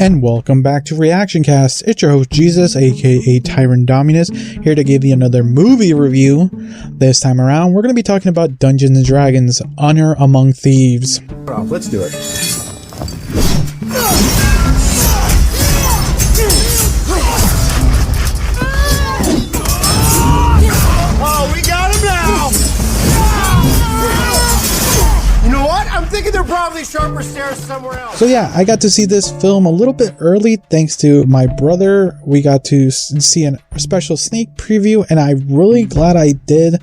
and welcome back to Reactioncast. It's your host Jesus, aka Tyrant Dominus, here to give you another movie review. This time around, we're going to be talking about Dungeons & Dragons: Honor Among Thieves. Let's do it. Oh, we got him now! You know what? I'm thinking they're probably sharper stairs somewhere else. So yeah, I got to see this film a little bit early thanks to my brother. We got to see a special sneak preview, and I'm really glad I did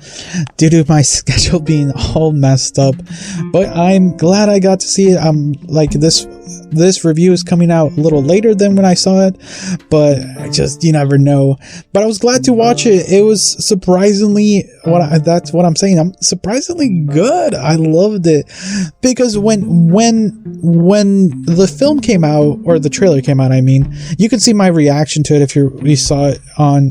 due to my schedule being all messed up. But I'm glad I got to see it. Like this review is coming out a little later than when I saw it, but you never know. But I was glad to watch it. It was surprisingly, that's what I'm saying. I'm surprisingly good. I loved it because when the film came out, or the trailer came out, I mean, you can see my reaction to it if you saw it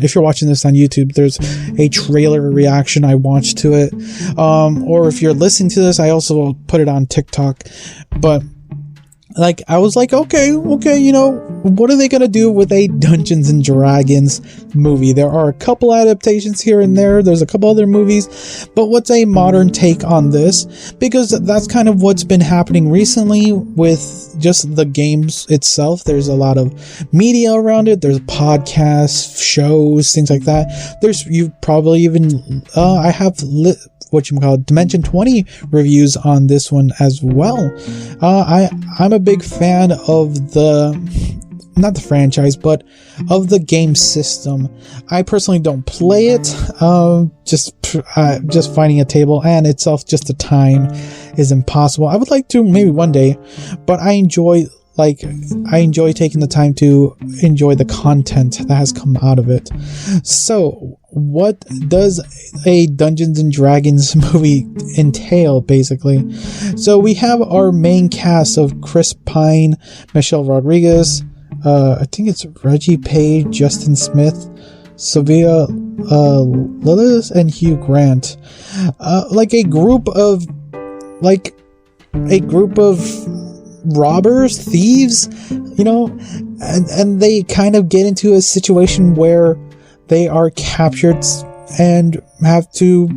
if you're watching this on YouTube. There's a trailer reaction I watched to it, or if you're listening to this, I also put it on TikTok. But like, I was like, okay, you know, what are they gonna do with a Dungeons and Dragons movie? There are a couple adaptations here and there. There's a couple other movies, but what's a modern take on this? Because that's kind of what's been happening recently with just the games itself. There's a lot of media around it. There's podcasts, shows, things like that. You've probably even, I have Dimension 20 reviews on this one as well. I'm a big fan of not the franchise, but of the game system. I personally don't play it. Just finding a table and itself, just the time is impossible. I would like to maybe one day, but I enjoy taking the time to enjoy the content that has come out of it. So, what does a Dungeons and Dragons movie entail, basically? So, we have our main cast of Chris Pine, Michelle Rodriguez, I think it's Reggie Page, Justin Smith, Sylvia Lillis, and Hugh Grant. A group of robbers, thieves, you know, and they kind of get into a situation where they are captured and have to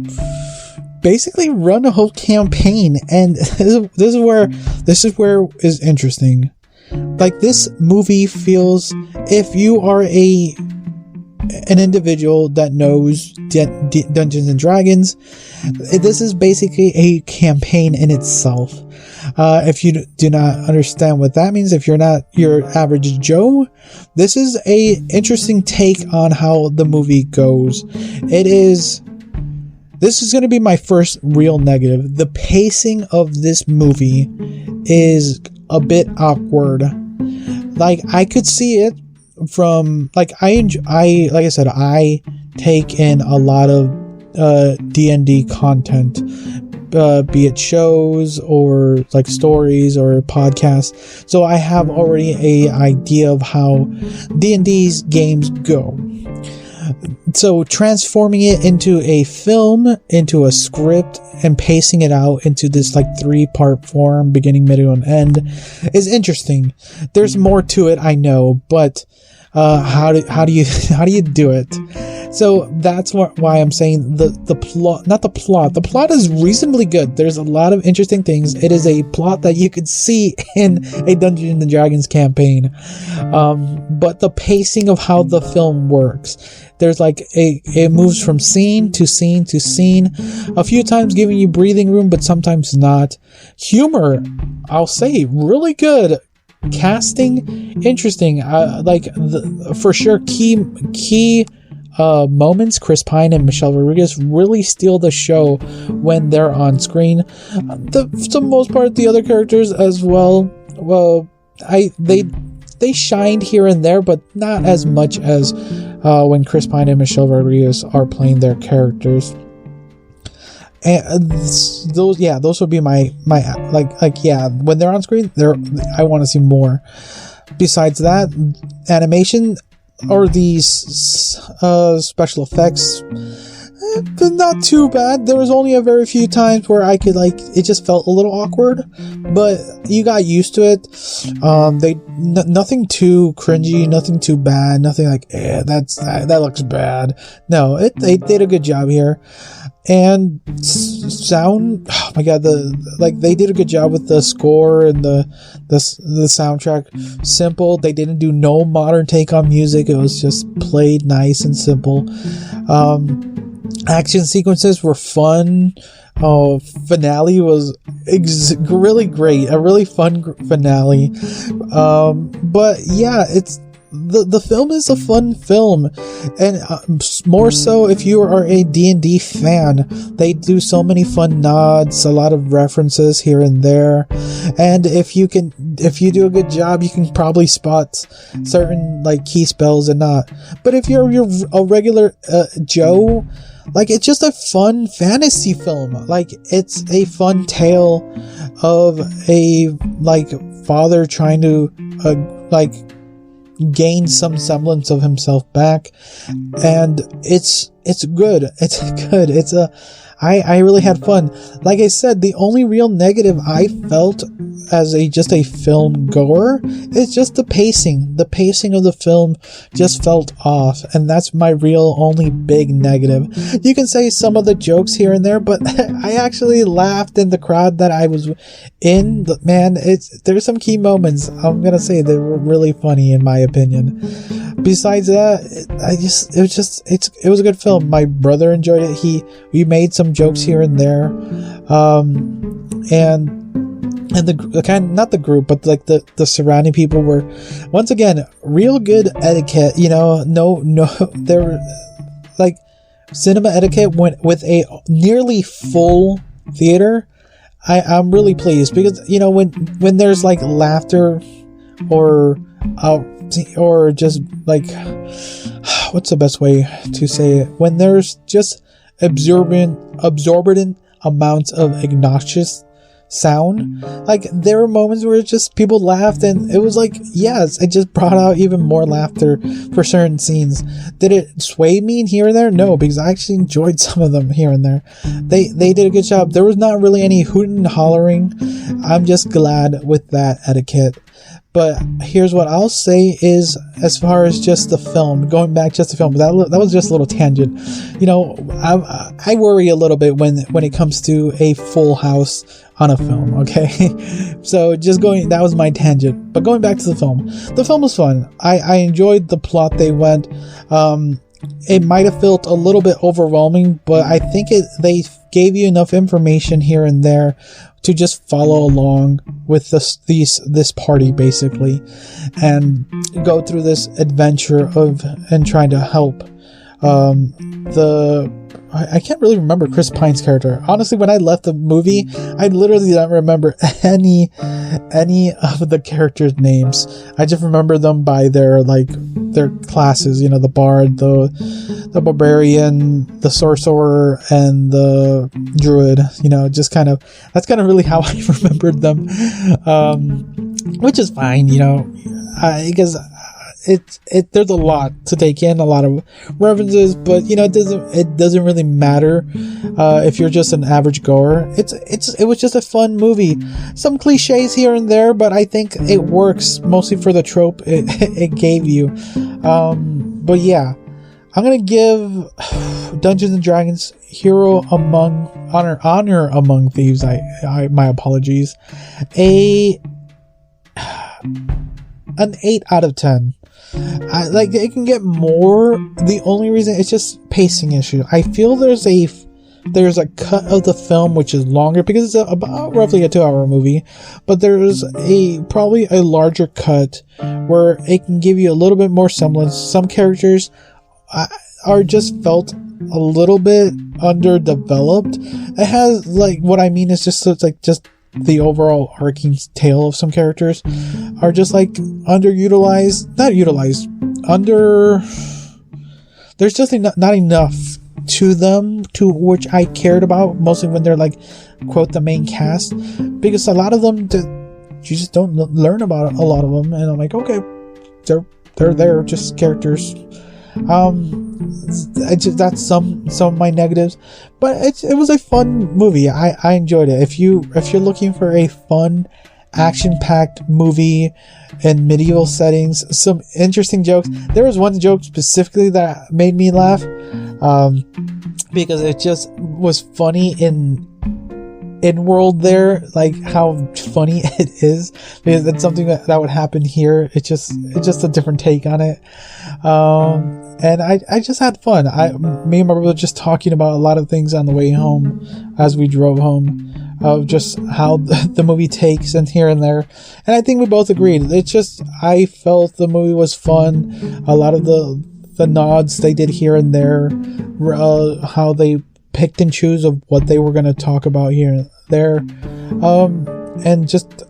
basically run a whole campaign. And this is where is interesting. Like, this movie feels, if you are an individual that knows Dungeons and Dragons, this is basically a campaign in itself. If you do not understand what that means, if you're not your average Joe, this is a interesting take on how the movie goes. This is going to be my first real negative. The pacing of this movie is a bit awkward. Like, I could see it from, like, I take in a lot of D&D content, be it shows or like stories or podcasts. So I have already a idea of how D&D's games go. So transforming it into a film, into a script, and pacing it out into this like 3-part form, beginning, middle, and end, is interesting. There's more to it, I know, but how do you do it? So that's why I'm saying the plot, not the plot. The plot is reasonably good. There's a lot of interesting things. It is a plot that you could see in a Dungeons and Dragons campaign. But the pacing of how the film works, there's like it moves from scene to scene to scene, a few times giving you breathing room, but sometimes not. Humor, I'll say, really good. Casting, interesting. For sure, key moments, Chris Pine and Michelle Rodriguez really steal the show when they're on screen. For the most part, the other characters as well, they shined here and there, but not as much as when Chris Pine and Michelle Rodriguez are playing their characters. And those would be my when they're on screen, I want to see more. Besides that, animation or these special effects, but not too bad. There was only a very few times where I could it just felt a little awkward, but you got used to it. Nothing too cringy, nothing too bad, nothing like that looks bad. No, they did a good job here. And sound, oh my god, they did a good job with the score and the soundtrack. Simple. They didn't do no modern take on music. It was just played nice and simple. Action sequences were fun. Finale was really great. A really fun finale. But yeah, the film is a fun film, and more so if you are a D&D fan. They do so many fun nods, a lot of references here and there, and if you do a good job, you can probably spot certain key spells and not. But if you're a regular Joe, it's just a fun fantasy film. It's a fun tale of a father trying to gain some semblance of himself back, and it's good. I really had fun. Like I said, the only real negative I felt as just a film goer is just the pacing. The pacing of the film just felt off, and that's my real only big negative. You can say some of the jokes here and there, but I actually laughed in the crowd that I was in. Man, there's some key moments. I'm gonna say they were really funny in my opinion. Besides that, it was a good film. My brother enjoyed it. We made some jokes here and there, and not the group, but the surrounding people were once again real good etiquette. There were cinema etiquette went with a nearly full theater. I'm really pleased because when there's laughter or just what's the best way to say it? When there's just absorbent amounts of obnoxious sound, there were moments where just people laughed, and it was yes, it just brought out even more laughter for certain scenes. Did it sway me here and there? No, because I actually enjoyed some of them here and there. They did a good job. There was not really any hooting and hollering. I'm just glad with that etiquette. But here's what I'll say is, as far as just the film, going back just the film, that was just a little tangent. I worry a little bit when it comes to a full house on a film, okay? So that was my tangent. But going back to the film was fun. I enjoyed the plot they went. It might have felt a little bit overwhelming, but I think they gave you enough information here and there to just follow along with this party basically, and go through this adventure and trying to help I can't really remember Chris Pine's character. Honestly, when I left the movie, I literally don't remember any of the characters' names. I just remember them by their classes, the bard, the barbarian, the sorcerer, and the druid. That's kind of really how I remembered them, which is fine, because there's a lot to take in, a lot of references, but it doesn't really matter if you're just an average goer. It was just a fun movie. Some cliches here and there, but I think it works mostly for the trope it gave you. But yeah, I'm gonna give Dungeons and Dragons Honor Among Thieves. My apologies. An 8 out of 10. It can get more. The only reason, it's just pacing issue. I feel there's a cut of the film which is longer because it's about roughly a 2-hour movie, but there's probably a larger cut where it can give you a little bit more semblance. Some characters are just felt a little bit underdeveloped. It has what I mean is just the overall arcing tale of some characters are just there's just not enough to them to which I cared about, mostly when they're quote the main cast, because a lot of them you just don't learn about a lot of them, and I'm okay, they're just characters. That's some of my negatives, but it was a fun movie. I enjoyed it. If you're looking for a fun, action-packed movie in medieval settings, some interesting jokes. There was one joke specifically that made me laugh, because it just was funny in world there, like how funny it is, because it's something that would happen here. It's just a different take on it. And I just had fun. Me and my brother were just talking about a lot of things on the way home as we drove home, of just how the movie takes and here and there. And I think we both agreed. It's just, I felt the movie was fun. A lot of the nods they did here and there, how they picked and choose of what they were going to talk about here and there, and just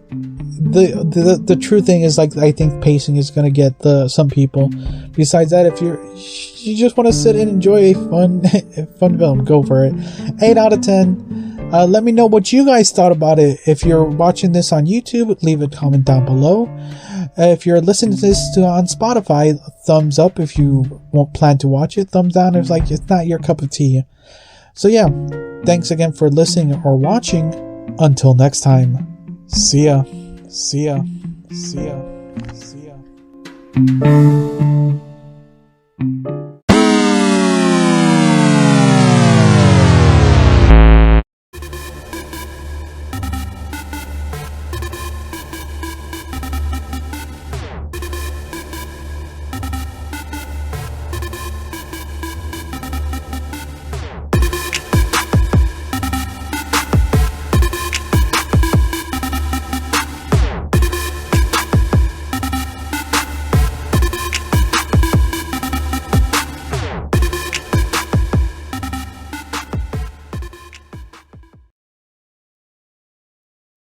the true thing is, like, I think pacing is going to get some people. Besides that, if you just want to sit and enjoy a fun film, go for it. 8 out of 10. Let me know what you guys thought about it. If you're watching this on YouTube, leave a comment down below. If you're listening to this on Spotify, thumbs up. If you won't plan to watch it, thumbs down if it's not your cup of tea. So yeah, thanks again for listening or watching. Until next time, see ya. See ya. See ya. See ya.